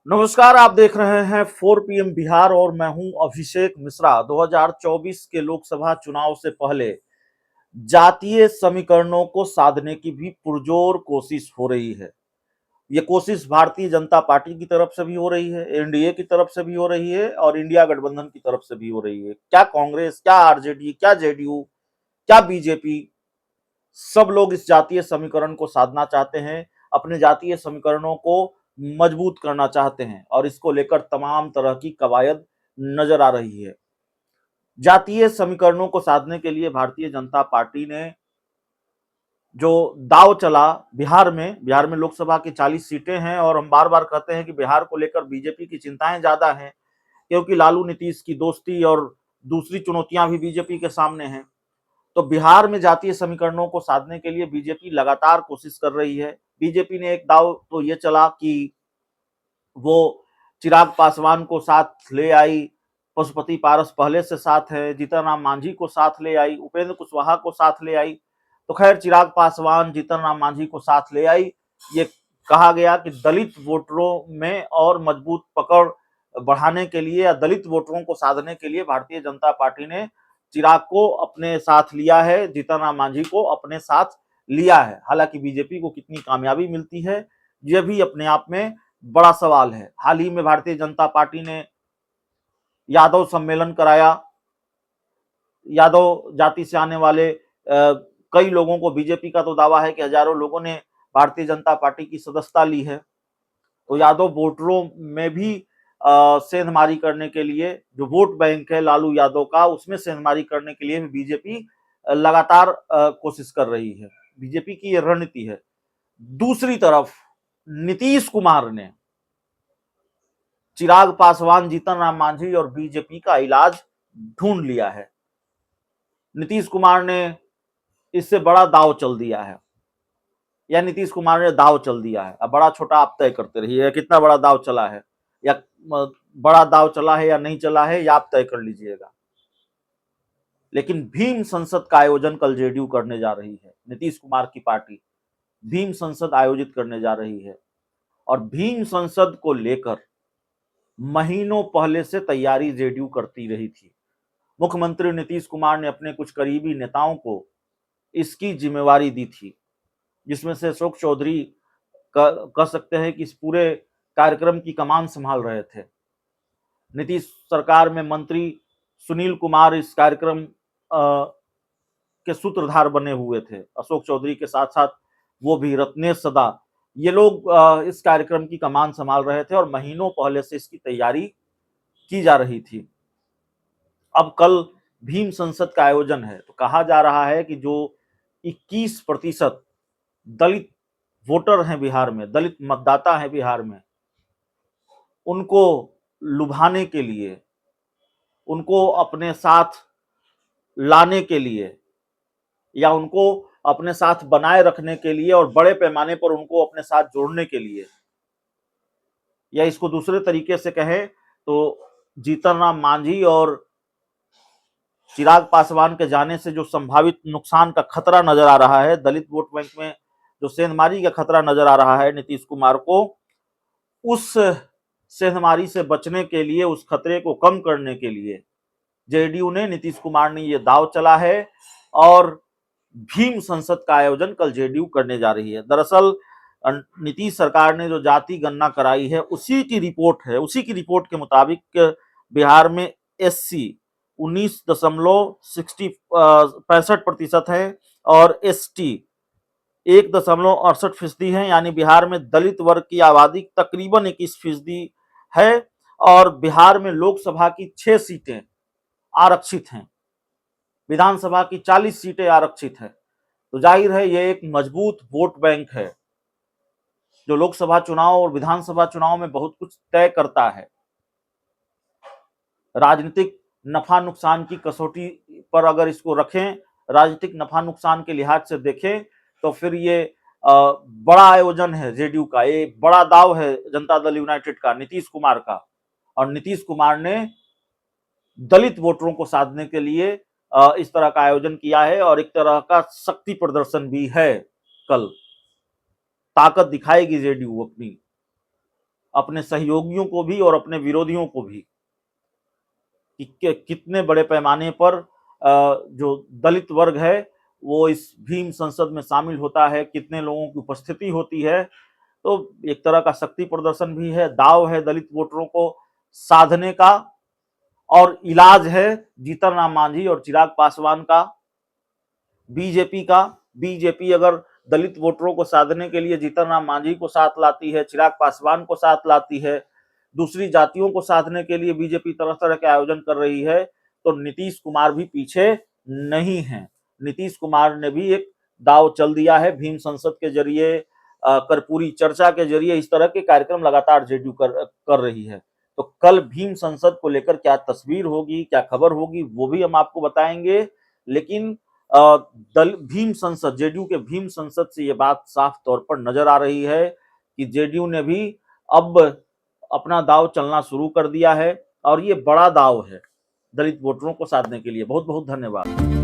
नमस्कार, आप देख रहे हैं 4 पीएम बिहार और मैं हूं अभिषेक मिश्रा। 2024 के लोकसभा चुनाव से पहले जातीय समीकरणों को साधने की भी पुरजोर कोशिश हो रही है। ये कोशिश भारतीय जनता पार्टी की तरफ से भी हो रही है, एनडीए की तरफ से भी हो रही है और इंडिया गठबंधन की तरफ से भी हो रही है। क्या कांग्रेस, क्या आरजेडी, क्या जेडीयू, क्या बीजेपी, सब लोग इस जातीय समीकरण को साधना चाहते हैं, अपने जातीय समीकरणों को मजबूत करना चाहते हैं और इसको लेकर तमाम तरह की कवायद नजर आ रही है। जातीय समीकरणों को साधने के लिए भारतीय जनता पार्टी ने जो दांव चला बिहार में लोकसभा की 40 सीटें हैं और हम बार बार कहते हैं कि बिहार को लेकर बीजेपी की चिंताएं ज्यादा हैं, क्योंकि लालू नीतीश की दोस्ती और दूसरी चुनौतियां भी बीजेपी के सामने हैं। तो बिहार में जातीय समीकरणों को साधने के लिए बीजेपी लगातार कोशिश कर रही है। बीजेपी ने एक दाव तो ये चला कि वो चिराग पासवान को साथ ले आई, पशुपति पारस पहले से साथ है, जीतन राम मांझी को साथ ले आई, उपेंद्र कुशवाहा को साथ ले आई। तो खैर चिराग पासवान जीतन राम मांझी को साथ ले आई। ये कहा गया कि दलित वोटरों में और मजबूत पकड़ बढ़ाने के लिए या दलित वोटरों को साधने के लिए भारतीय जनता पार्टी ने चिराग को अपने साथ लिया है, जीतन राम मांझी को अपने साथ लिया है। हालांकि बीजेपी को कितनी कामयाबी मिलती है यह भी अपने आप में बड़ा सवाल है। हाल ही में भारतीय जनता पार्टी ने यादव सम्मेलन कराया। यादव जाति से आने वाले कई लोगों को, बीजेपी का तो दावा है कि हजारों लोगों ने भारतीय जनता पार्टी की सदस्यता ली है। तो यादव वोटरों में भी सेंधमारी करने के लिए, जो वोट बैंक है लालू यादव का, उसमें सेंधमारी करने के लिए भी बीजेपी लगातार कोशिश कर रही है। बीजेपी की यह रणनीति है। दूसरी तरफ नीतीश कुमार ने चिराग पासवान, जीतन राम मांझी और बीजेपी का इलाज ढूंढ लिया है। नीतीश कुमार ने इससे बड़ा दाव चल दिया है, या नीतीश कुमार ने दाव चल दिया है। अब बड़ा छोटा आप तय करते रहिए, कितना बड़ा दाव चला है, या बड़ा दाव चला है या नहीं चला है, या आप तय कर लीजिएगा। लेकिन भीम संसद का आयोजन कल जेडीयू करने जा रही है। नीतीश कुमार की पार्टी भीम संसद आयोजित करने जा रही है और भीम संसद को लेकर महीनों पहले से तैयारी जेडीयू करती रही थी। मुख्यमंत्री नीतीश कुमार ने अपने कुछ करीबी नेताओं को इसकी जिम्मेवारी दी थी, जिसमें से अशोक चौधरी कह सकते हैं कि इस पूरे कार्यक्रम की कमान संभाल रहे थे। नीतीश सरकार में मंत्री सुनील कुमार इस कार्यक्रम के सूत्रधार बने हुए थे। अशोक चौधरी के साथ साथ वो भी, रत्नेश सदा, ये लोग इस कार्यक्रम की कमान संभाल रहे थे और महीनों पहले से इसकी तैयारी की जा रही थी। अब कल भीम संसद का आयोजन है, तो कहा जा रहा है कि जो 21% दलित वोटर हैं बिहार में, दलित मतदाता हैं बिहार में, उनको लुभाने के लिए, उनको अपने साथ लाने के लिए, या उनको अपने साथ बनाए रखने के लिए और बड़े पैमाने पर उनको अपने साथ जोड़ने के लिए, या इसको दूसरे तरीके से कहें तो जीतन राम मांझी और चिराग पासवान के जाने से जो संभावित नुकसान का खतरा नजर आ रहा है, दलित वोट बैंक में जो सेंधमारी का खतरा नजर आ रहा है नीतीश कुमार को, उस सेंधमारी से बचने के लिए, उस खतरे को कम करने के लिए जेडीयू ने, नीतीश कुमार ने ये दाव चला है और भीम संसद का आयोजन कल जेडीयू करने जा रही है। दरअसल नीतीश सरकार ने जो जाति गणना कराई है उसी की रिपोर्ट के मुताबिक बिहार में एससी 19.65% है और एसटी 1.68% है। यानी बिहार में दलित वर्ग की आबादी तकरीबन 21% है और बिहार में लोकसभा की 6 सीटें आरक्षित हैं, विधानसभा की 40 सीटें आरक्षित हैं। तो जाहिर है ये एक मजबूत वोट बैंक है जो लोकसभा चुनाव और विधानसभा चुनाव में बहुत कुछ तय करता है। राजनीतिक नफा नुकसान की कसौटी पर अगर इसको रखें, राजनीतिक नफा नुकसान के लिहाज से देखें, तो फिर ये बड़ा आयोजन है जेडीयू का, ये बड़ा दाव है जनता दल यूनाइटेड का, नीतीश कुमार का। और नीतीश कुमार ने दलित वोटरों को साधने के लिए इस तरह का आयोजन किया है और एक तरह का शक्ति प्रदर्शन भी है। कल ताकत दिखाएगी जेडीयू अपनी। अपने सहयोगियों को भी और अपने विरोधियों को भी कि कितने बड़े पैमाने पर जो दलित वर्ग है वो इस भीम संसद में शामिल होता है, कितने लोगों की उपस्थिति होती है। तो एक तरह का शक्ति प्रदर्शन भी है, दाव है दलित वोटरों को साधने का, और इलाज है जीतन राम मांझी और चिराग पासवान का, बीजेपी का। बीजेपी अगर दलित वोटरों को साधने के लिए जीतन राम मांझी को साथ लाती है, चिराग पासवान को साथ लाती है, दूसरी जातियों को साधने के लिए बीजेपी तरह तरह के आयोजन कर रही है, तो नीतीश कुमार भी पीछे नहीं है। नीतीश कुमार ने भी एक दाव चल दिया है भीम संसद के जरिए, कर्पूरी चर्चा के जरिए। इस तरह के कार्यक्रम लगातार जेडीयू कर रही है। तो कल भीम संसद को लेकर क्या तस्वीर होगी, क्या खबर होगी, वो भी हम आपको बताएंगे। लेकिन दल भीम संसद, जेडीयू के भीम संसद से ये बात साफ तौर पर नजर आ रही है कि जेडीयू ने भी अब अपना दाव चलना शुरू कर दिया है, और ये बड़ा दाव है दलित वोटरों को साधने के लिए। बहुत बहुत धन्यवाद।